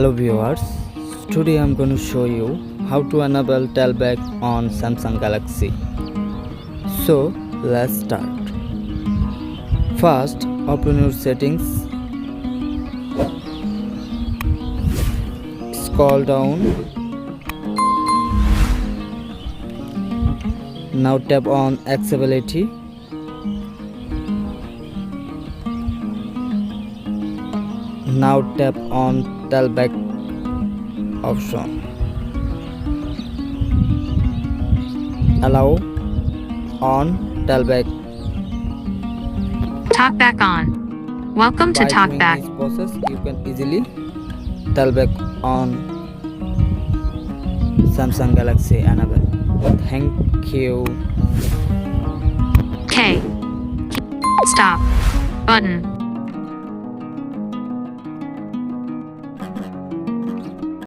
Hello viewers, today I'm going to show you how to enable TalkBack on Samsung Galaxy. So let's start. First, open your settings, scroll down, now tap on accessibility. Now tap on TalkBack option. Allow on TalkBack. TalkBack on. Welcome to By doing TalkBack. this process, you can easily TalkBack on Samsung Galaxy enable. Thank you. K. Stop. Button.